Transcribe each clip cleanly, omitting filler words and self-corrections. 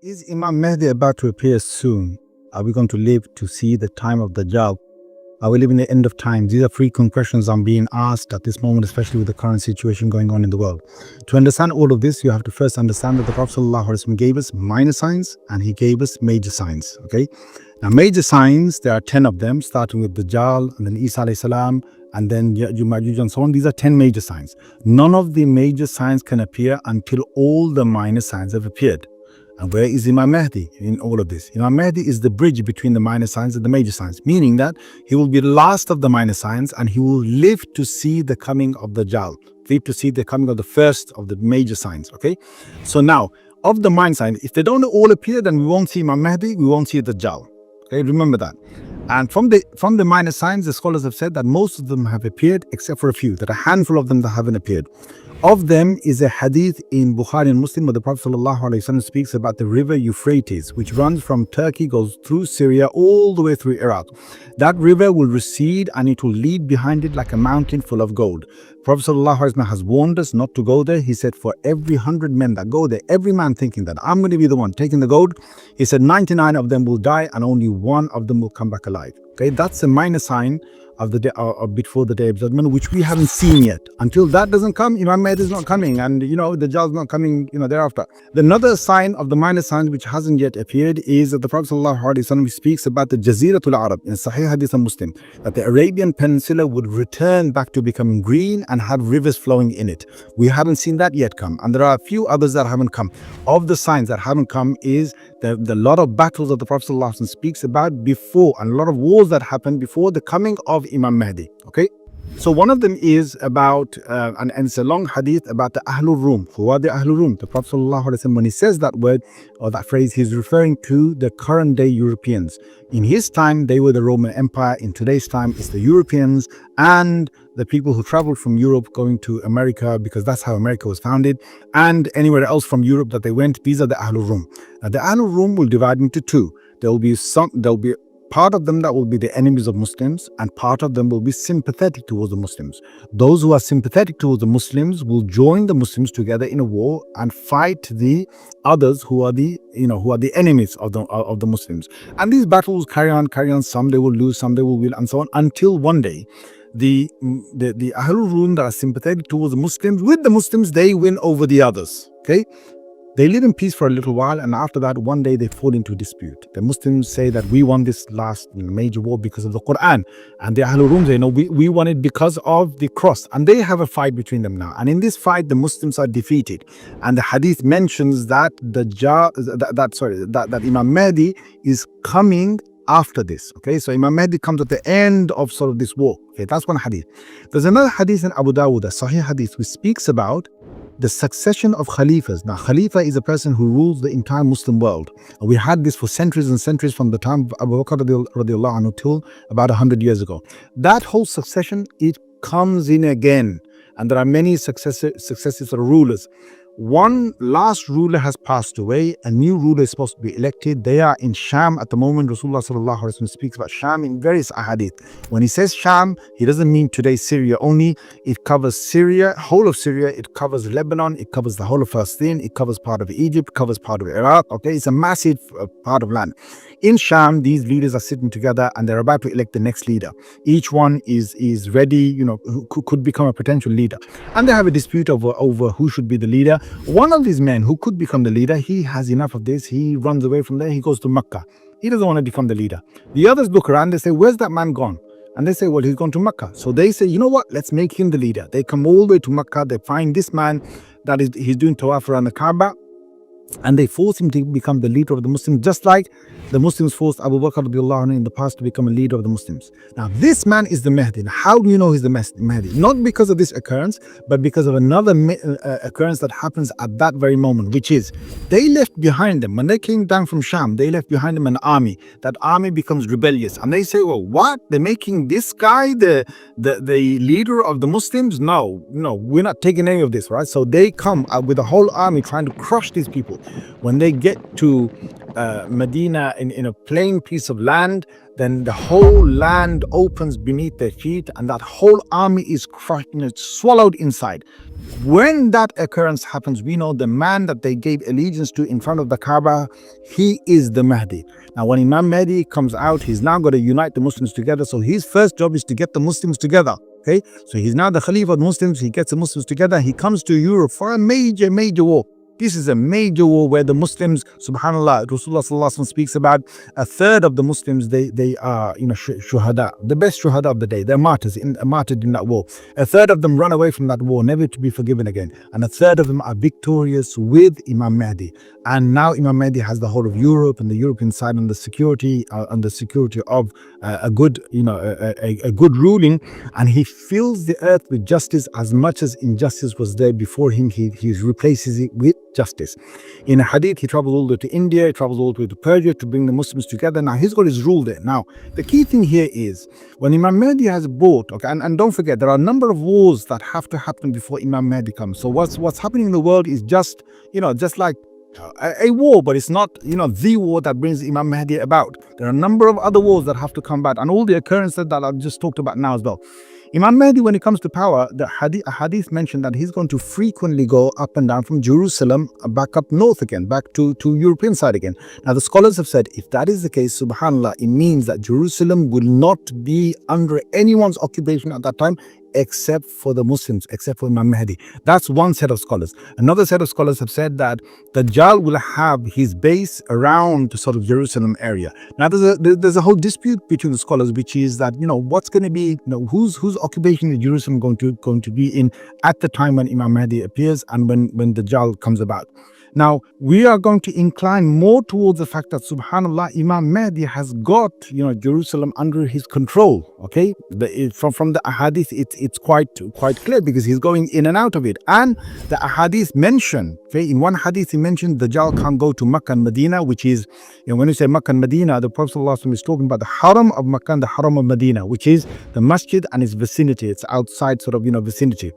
Is Imam Mahdi about to appear soon? Are we going to live to see the time of Dajjal? Are we living the end of time? These are frequent questions I'm being asked at this moment, especially with the current situation going on in the world. To understand all of this, you have to first understand that the Prophet ﷺ gave us minor signs and he gave us major signs. Okay. Now, major signs, there are 10 of them, starting with Dajjal and then Isa alayhi salam, and then Ya'juj, Ma'juj, and so on. These are 10 major signs. None of the major signs can appear until all the minor signs have appeared. And where is Imam Mahdi in all of this? Imam Mahdi is the bridge between the minor signs and the major signs, meaning that he will be the last of the minor signs and he will live to see the coming of the Dajjal, live to see the coming of the first of the major signs. Okay, so now of the minor signs, if they don't all appear, then we won't see Imam Mahdi, we won't see the Dajjal. Okay, remember that. And from the minor signs, the scholars have said that most of them have appeared except for a few. There are a handful of them that haven't appeared. Of them is a hadith in Bukhari and Muslim where the Prophet ﷺ speaks about the river Euphrates, which runs from Turkey, goes through Syria, all the way through Iraq. That river will recede and it will leave behind it like a mountain full of gold. Prophet ﷺ has warned us not to go there. He said for every 100 men that go there, every man thinking that I'm going to be the one taking the gold, he said 99 of them will die and only one of them will come back alive. Okay, that's a minor sign of the day, before the day of judgment, which we haven't seen yet. Until that doesn't come, Imam Mahdi is not coming, and the Dajjal is not coming, thereafter. Another sign of the minor signs which hasn't yet appeared is that the Prophet ﷺ speaks about the Jaziratul Arab in Sahih Hadith and Muslim, that the Arabian Peninsula would return back to becoming green and have rivers flowing in it. We haven't seen that yet come, and there are a few others that haven't come. Of the signs that haven't come is the lot of battles that the Prophet ﷺ speaks about before, and a lot of wars that happened before the coming of Imam Mahdi. Okay, so one of them is about and it's a long hadith about the Ahlul Rum. Who are the Ahlul Rum? The Prophet ﷺ, when he says that word or that phrase, he's referring to the current day Europeans. In his time they were the Roman Empire. In today's time it's the Europeans and the people who traveled from Europe going to America, because that's how America was founded, and anywhere else from Europe that they went. These are the Ahlul Rum. Now the Ahlul Rum will divide into two. There'll be part of them that will be the enemies of Muslims, and part of them will be sympathetic towards the Muslims. Those who are sympathetic towards the Muslims will join the Muslims together in a war and fight the others who are the enemies of the Muslims. And these battles carry on. Some they will lose, some they will win, and so on, until one day the Ahlul Rum that are sympathetic towards the Muslims, with the Muslims, they win over the others. Okay. They live in peace for a little while, and after that, one day they fall into dispute. The Muslims say that we won this last major war because of the Quran, and the Ahlul Rum say, no, we won it because of the cross. And they have a fight between them now. And in this fight, the Muslims are defeated. And the hadith mentions that that Imam Mahdi is coming after this. Okay, so Imam Mahdi comes at the end of sort of this war. Okay, that's one hadith. There's another hadith in Abu Dawud, a Sahih hadith, which speaks about the succession of Khalifas. Now, Khalifa is a person who rules the entire Muslim world. And we had this for centuries and centuries, from the time of Abu Bakr radiallahu anhu till about 100 years ago. That whole succession, it comes in again. And there are many successive rulers. One last ruler has passed away. A new ruler is supposed to be elected. They are in Sham at the moment. Rasulullah sallallahu alaihi wasallam speaks about Sham in various ahadith. When he says Sham, he doesn't mean today's Syria only. It covers Syria, whole of Syria. It covers Lebanon. It covers the whole of Palestine. It covers part of Egypt. Covers part of Iraq. Okay, it's a massive part of land. In Sham, these leaders are sitting together and they're about to elect the next leader. Each one is ready, who could become a potential leader. And they have a dispute over who should be the leader. One of these men who could become the leader, he has enough of this. He runs away from there. He goes to Mecca. He doesn't want to become the leader. The others look around. They say, where's that man gone? And they say, well, he's gone to Mecca. So they say, you know what? Let's make him the leader. They come all the way to Mecca. They find this man he's doing tawaf around the Kaaba. And they force him to become the leader of the Muslims, just like the Muslims forced Abu Bakr radiallahu anhu in the past to become a leader of the Muslims. Now, this man is the Mahdi. Now, how do you know he's the Mahdi? Not because of this occurrence, but because of another occurrence that happens at that very moment, which is they left behind them, when they came down from Sham, they left behind them an army. That army becomes rebellious. And they say, well, what? They're making this guy the leader of the Muslims? No, we're not taking any of this, right? So they come with a whole army trying to crush these people. When they get to Medina in a plain piece of land, then the whole land opens beneath their feet and that whole army is crushed, swallowed inside. When that occurrence happens, we know the man that they gave allegiance to in front of the Kaaba, he is the Mahdi. Now, when Imam Mahdi comes out, he's now going to unite the Muslims together. So his first job is to get the Muslims together. Okay, so he's now the Khalifa of the Muslims. He gets the Muslims together. He comes to Europe for a major war. This is a major war where the Muslims, subhanAllah, Rasulullah sallallahu alaihi wasallam speaks about a third of the Muslims, they are, shuhada, the best shuhada of the day. They're martyred in that war. A third of them run away from that war, never to be forgiven again. And a third of them are victorious with Imam Mahdi. And now Imam Mahdi has the whole of Europe and the European side on the security, of a good, a good ruling. And he fills the earth with justice as much as injustice was there before him. He replaces it with justice. In a hadith, he travels all the way to India, he travels all the way to Persia to bring the Muslims together. Now, he's got his rule there. Now, the key thing here is when Imam Mahdi has bought, okay, and don't forget, there are a number of wars that have to happen before Imam Mahdi comes. So what's happening in the world is just like a war, but it's not, the war that brings Imam Mahdi about. There are a number of other wars that have to come about, and all the occurrences that I've just talked about now as well. Imam Mahdi, when he comes to power, the hadith mentioned that he's going to frequently go up and down from Jerusalem back up north again, back to European side again. Now, the scholars have said, if that is the case, subhanAllah, it means that Jerusalem will not be under anyone's occupation at that time, except for the Muslims, except for Imam Mahdi. That's one set of scholars. Another set of scholars have said that Dajjal will have his base around the sort of Jerusalem area. Now, there's a whole dispute between the scholars, which is that, what's going to be, whose occupation is Jerusalem going to be in at the time when Imam Mahdi appears and when Dajjal comes about. Now, we are going to incline more towards the fact that, subhanAllah, Imam Mahdi has got, Jerusalem under his control, okay? From the ahadith, it's quite clear because he's going in and out of it. And the ahadith mention, okay, in one hadith, he mentioned Dajjal can't go to Makkah and Medina, which is, when you say Makkah and Medina, the Prophet ﷺ is talking about the Haram of Makkah and the Haram of Medina, which is the masjid and its vicinity. It's outside sort of, vicinity.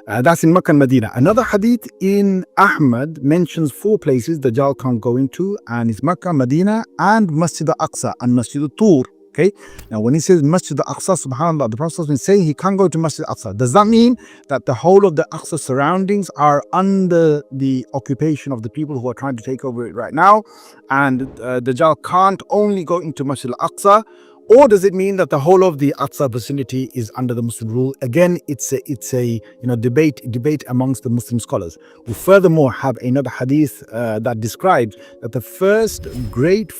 That's in Makkah and Medina. Another hadith in Ahmad mentions 4 places Dajjal can't go into, and it's Makkah, Medina, and Masjid al-Aqsa and Masjid al-Tur. Okay. Now, when he says Masjid al-Aqsa, subhanAllah, the Prophet has been saying he can't go to Masjid al-Aqsa. Does that mean that the whole of the Aqsa surroundings are under the occupation of the people who are trying to take over it right now, and Dajjal can't only go into Masjid al-Aqsa? Or does it mean that the whole of the Aqsa vicinity is under the Muslim rule? Again, it's a debate amongst the Muslim scholars. We furthermore have another hadith that describes that the first major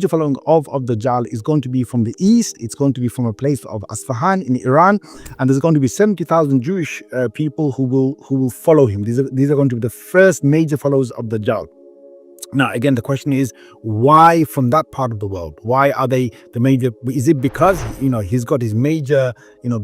following of Dajjal is going to be from the east. It's going to be from a place of Asfahan in Iran, and there's going to be 70,000 Jewish people who will follow him. These are going to be the first major followers of Dajjal. Now, again, the question is, why from that part of the world? Why are they the major? Is it because, he's got his major,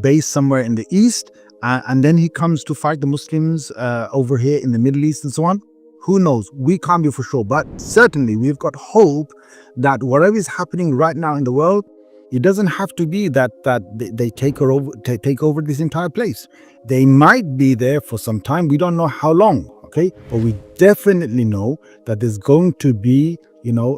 base somewhere in the east, and then he comes to fight the Muslims over here in the Middle East and so on? Who knows? We can't be for sure. But certainly, we've got hope that whatever is happening right now in the world, it doesn't have to be that they take over this entire place. They might be there for some time. We don't know how long. Okay, but we definitely know that there's going to be,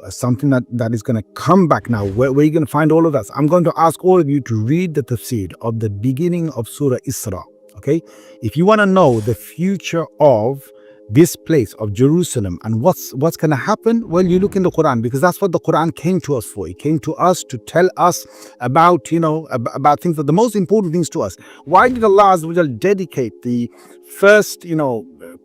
something that is going to come back. Now, where are you going to find all of that? I'm going to ask all of you to read the tafsir of the beginning of Surah Isra. Okay, if you want to know the future of this place of Jerusalem and what's going to happen, well, you look in the Quran, because that's what the Quran came to us for. It came to us to tell us about, about things that the most important things to us. Why did Allah Azza wa Jal dedicate the first,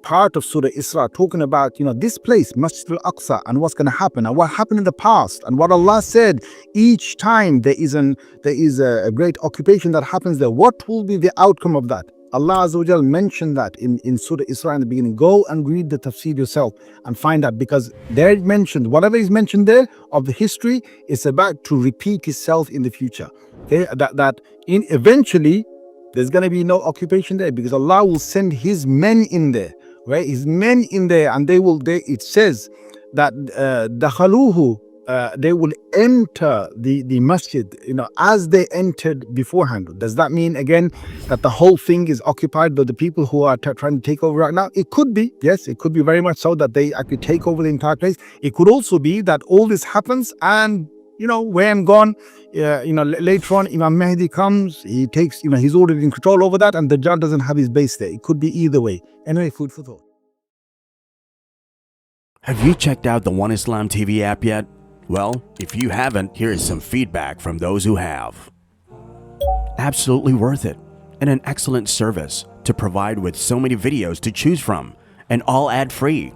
part of Surah Isra talking about, this place, Masjid al-Aqsa, and what's going to happen and what happened in the past and what Allah said each time there is a great occupation that happens there, what will be the outcome of that? Allah Azza wa Jal mentioned that in Surah Isra in the beginning. Go and read the tafsir yourself and find out, because there it mentioned, whatever is mentioned there of the history is about to repeat itself in the future. Okay, eventually there's going to be no occupation there, because Allah will send His men in there, right? His men in there, and it says that dakhaluhu, they will enter the masjid, as they entered beforehand. Does that mean, again, that the whole thing is occupied by the people who are trying to take over right now? It could be, yes, it could be very much so that they actually take over the entire place. It could also be that all this happens and when gone, later on, Imam Mahdi comes, he takes, he's already in control over that, and Dajjal doesn't have his base there. It could be either way. Anyway, food for thought. Have you checked out the One Islam TV app yet? Well, if you haven't, here is some feedback from those who have. Absolutely worth it, and an excellent service to provide with so many videos to choose from, and all ad-free.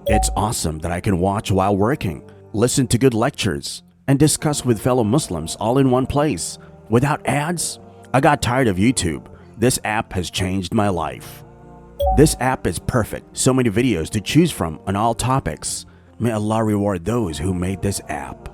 It's awesome that I can watch while working, listen to good lectures, and discuss with fellow Muslims all in one place. Without ads, I got tired of YouTube. This app has changed my life. This app is perfect. So many videos to choose from on all topics. May Allah reward those who made this app.